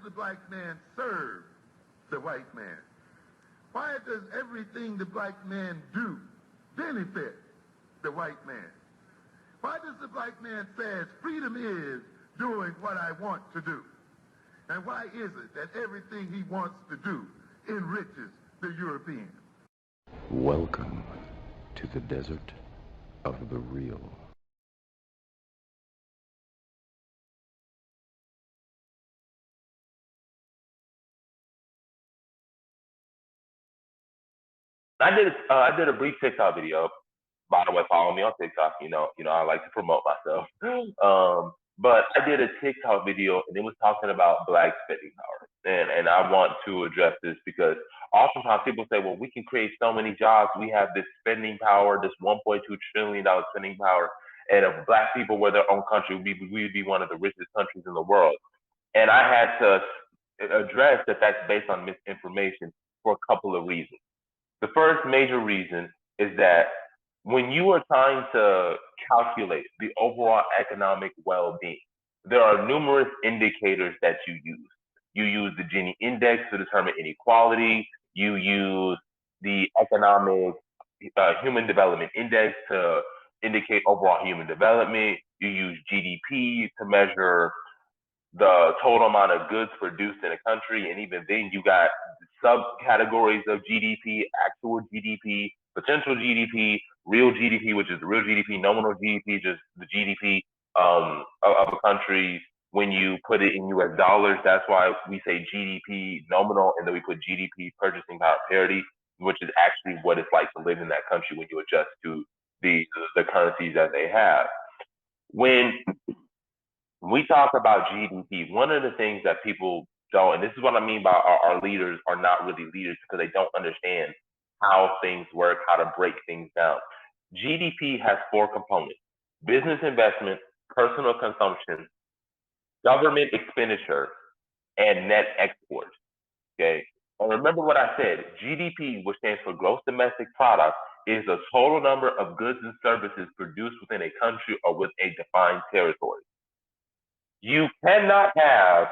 the black man serve the white man? Why does everything the black man do benefit the white man? Why does the black man say freedom is doing what I want to do? And why is it that everything he wants to do enriches the European? Welcome to the desert of the real. I did a brief TikTok video. By the way, follow me on TikTok. You know, I like to promote myself. But I did a TikTok video and it was talking about black spending power. And I want to address this because oftentimes people say, well, we can create so many jobs. We have this spending power, this $1.2 trillion spending power. And if black people were their own country, we would be one of the richest countries in the world. And I had to address that that's based on misinformation for a couple of reasons. The first major reason is that when you are trying to calculate the overall economic well-being, there are numerous indicators that you use. You use the Gini index to determine inequality. You use the economic human development index to indicate overall human development. You use GDP to measure the total amount of goods produced in a country. And even then you got subcategories of GDP, actual GDP, potential GDP, real GDP, which is the real GDP, nominal GDP, just the GDP of a country. When you put it in US dollars, that's why we say GDP nominal, and then we put GDP purchasing power parity, which is actually what it's like to live in that country when you adjust to the currencies that they have. When we talk about GDP, one of the things that people don't, and this is what I mean by our leaders are not really leaders because they don't understand how things work, how to break things down. GDP has four components: business investment, personal consumption, government expenditure, and net export. Okay. And remember what I said, GDP, which stands for gross domestic product, is the total number of goods and services produced within a country or with a defined territory. You cannot have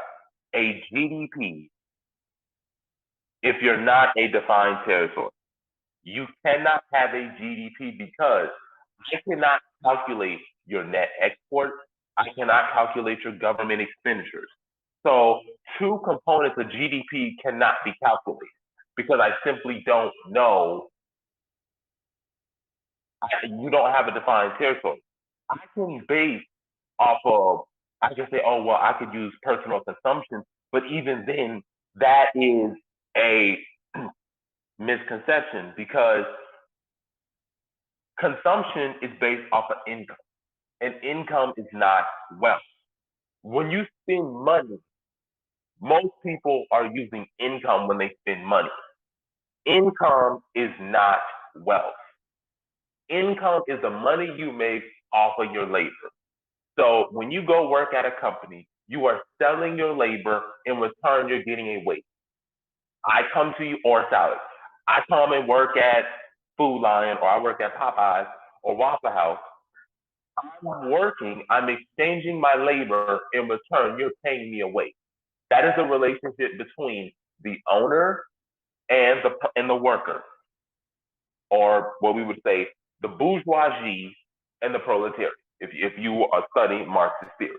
a GDP if you're not a defined territory. You cannot have a GDP because I cannot calculate your net export. I cannot calculate your government expenditures. So two components of GDP cannot be calculated because I simply don't know. You don't have a defined territory. I can base off of, I can say, oh, well, I could use personal consumption, but even then, that is a misconception because consumption is based off of income, and income is not wealth. When you spend money, most people are using income when they spend money. Income is not wealth. Income is the money you make off of your labor. So when you go work at a company, you are selling your labor. In return, you're getting a wage. I come to you, or salary. I come and work at Food Lion, or I work at Popeyes or Waffle House. I'm working, I'm exchanging my labor. In return, you're paying me a wage. That is a relationship between the owner and the worker, or what we would say, the bourgeoisie and the proletariat, if you are studying Marxist theory.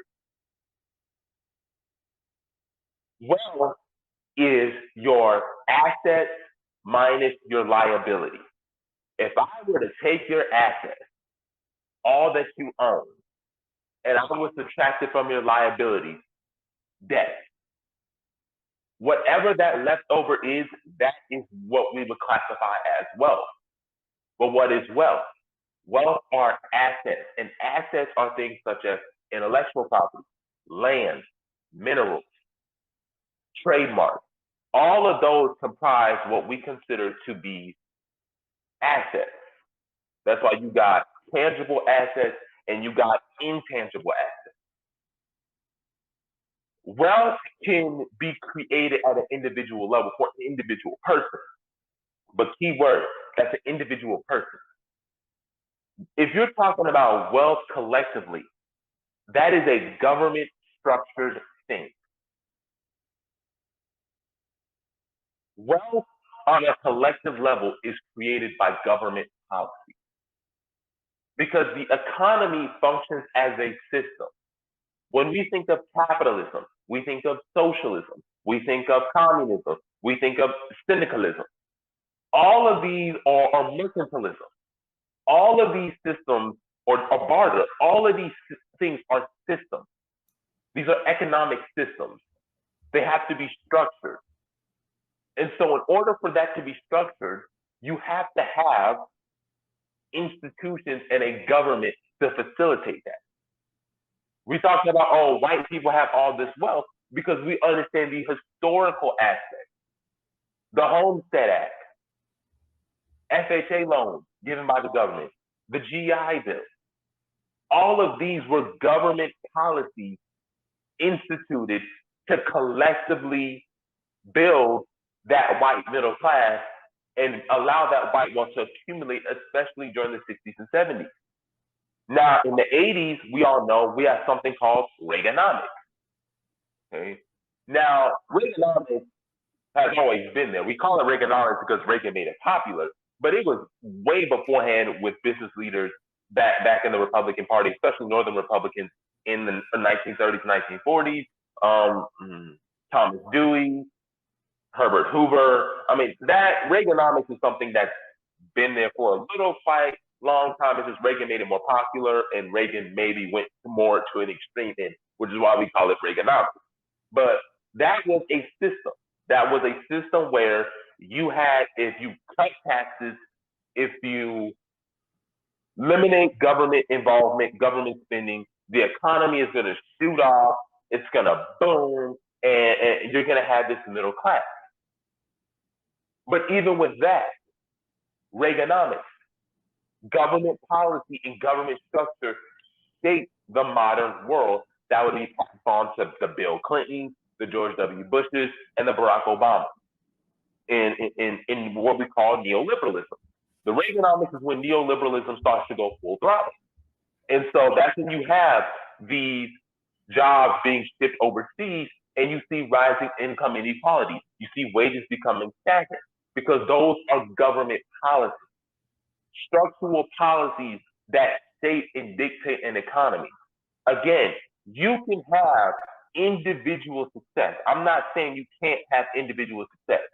Wealth is your assets minus your liability. If I were to take your assets, all that you own, and I was subtracted from your liability, debt, whatever that leftover is, that is what we would classify as wealth. But what is wealth? Wealth are assets, and assets are things such as intellectual property, land, minerals, trademarks. All of those comprise what we consider to be assets. That's why you got tangible assets and you got intangible assets. Wealth can be created at an individual level for an individual person. But key word, that's an individual person. If you're talking about wealth collectively, that is a government structured thing. Wealth on a collective level is created by government policy because the economy functions as a system. When we think of capitalism, we think of socialism, we think of communism, we think of syndicalism. All of these are mercantilism. All of these systems or barter, all of these things are systems. These are economic systems. They have to be structured. And so in order for that to be structured, you have to have institutions and a government to facilitate that. We talked about, oh, white people have all this wealth because we understand the historical aspect. The Homestead Act, FHA loans given by the government, the GI Bill. All of these were government policies instituted to collectively build that white middle class and allow that white wealth to accumulate, especially during the 60s and 70s. Now, in the 80s, we all know we have something called Reaganomics. Okay? Now, Reaganomics has always been there. We call it Reaganomics because Reagan made it popular, but it was way beforehand with business leaders back in the Republican Party, especially Northern Republicans in the 1930s, 1940s. Thomas Dewey, Herbert Hoover. I mean, that Reaganomics is something that's been there for a little quite long time. It's just Reagan made it more popular, and Reagan maybe went more to an extreme end, which is why we call it Reaganomics. But that was a system. That was a system where you had, if you cut taxes, if you eliminate government involvement, government spending, the economy is going to shoot off, it's going to boom, and you're going to have this middle class. But even with that, Reaganomics, government policy and government structure shaped the modern world that would be passed on to the Bill Clintons, the George W. Bushes, and the Barack Obama in what we call neoliberalism. The Reaganomics is when neoliberalism starts to go full throttle. And so that's when you have these jobs being shipped overseas and you see rising income inequality. You see wages becoming stagnant because those are government policies, structural policies that shape and dictate an economy. Again, you can have individual success. I'm not saying you can't have individual success,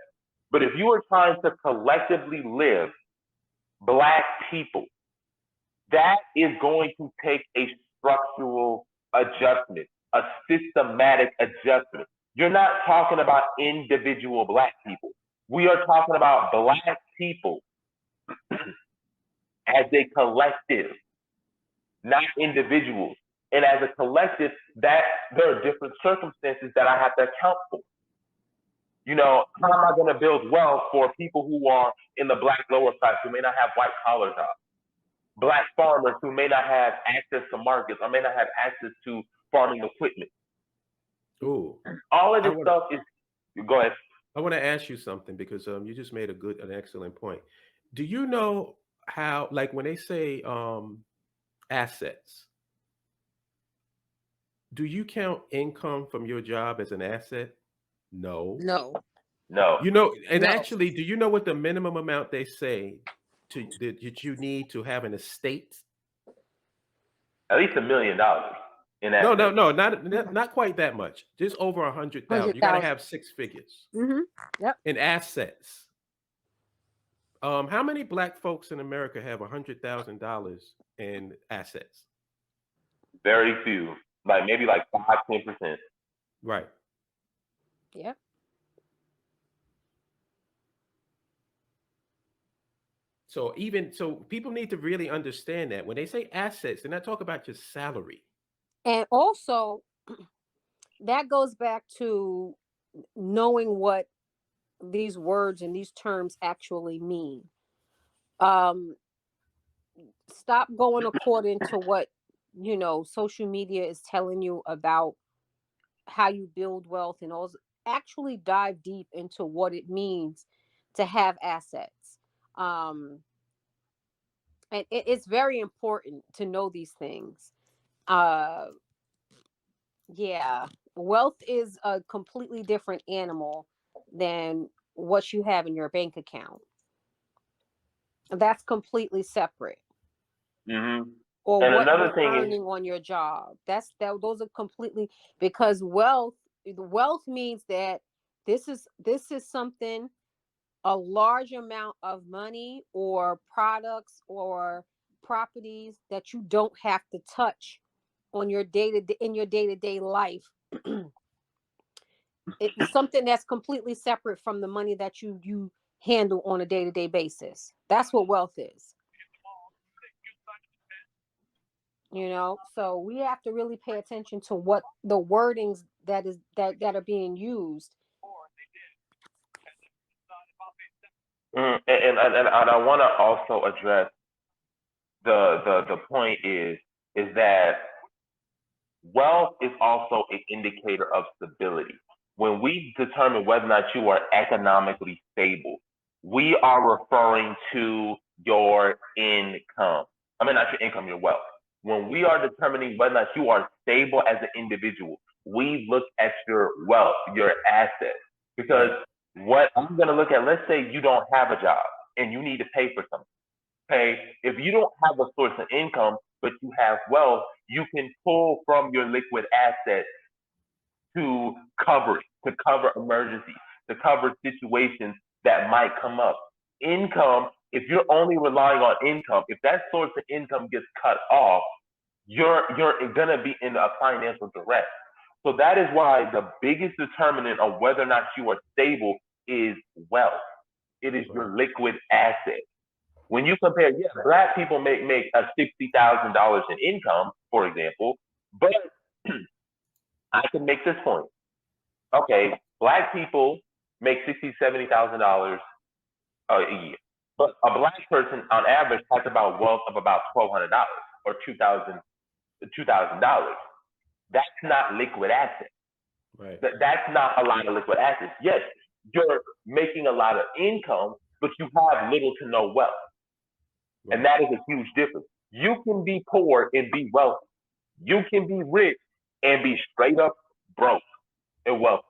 but if you are trying to collectively live Black people, that is going to take a structural adjustment, a systematic adjustment. You're not talking about individual Black people. We are talking about Black people as a collective, not individuals. And as a collective, that there are different circumstances that I have to account for. You know, how am I going to build wealth for people who are in the Black lower class who may not have white collar jobs? Black farmers who may not have access to markets or may not have access to farming equipment. Ooh. All of this stuff is, go ahead. I want to ask you something because you just made an excellent point. Do you know how, like when they say assets, do you count income from your job as an asset? No. No. You know, and actually, do you know what the minimum amount they say that you need to have an estate? At least $1 million in assets. No, not quite that much. Just over 100,000. You got to have 6 figures. Mm-hmm. Yep. In assets. How many Black folks in America have $100,000 in assets? Very few. Like maybe like 5-10%. Right. Yep. So people need to really understand that when they say assets, they're not talking about your salary. And also, that goes back to knowing what these words and these terms actually mean. Stop going according to what, social media is telling you about how you build wealth, and also actually dive deep into what it means to have assets. And it's very important to know these things. Yeah, wealth is a completely different animal than what you have in your bank account. That's completely separate. Mm-hmm. Or And what another you're thing is, earning on your job. Those are completely, because wealth means that this is something, a large amount of money or products or properties that you don't have to touch on your day-to-day life. It's something that's completely separate from the money that you handle on a day-to-day basis. That's what wealth is. So we have to really pay attention to what the wordings that are being used. and I want to also address the point is that wealth is also an indicator of stability. When we determine whether or not you are economically stable, we are referring to your income. I mean, not your income, your wealth. When we are determining whether or not you are stable as an individual, we look at your wealth, your assets. Because what I'm going to look at, let's say you don't have a job and you need to pay for something. Okay, if you don't have a source of income, but you have wealth, you can pull from your liquid assets to cover emergencies, to cover situations that might come up. Income, if you're only relying on income, if that source of income gets cut off, you're gonna be in a financial duress. So that is why the biggest determinant of whether or not you are stable is wealth. It is your liquid asset. When you compare, yeah, Black people make a $60,000 in income, for example, but I can make this point. Okay, Black people make $60,000-$70,000 a year, but a Black person on average has about wealth of about $1,200 or $2,000. That's not liquid assets. Right. That's not a lot of liquid assets. Yes, you're making a lot of income, but you have little to no wealth. And that is a huge difference. You can be poor and be wealthy. You can be rich and be straight up broke and wealthy.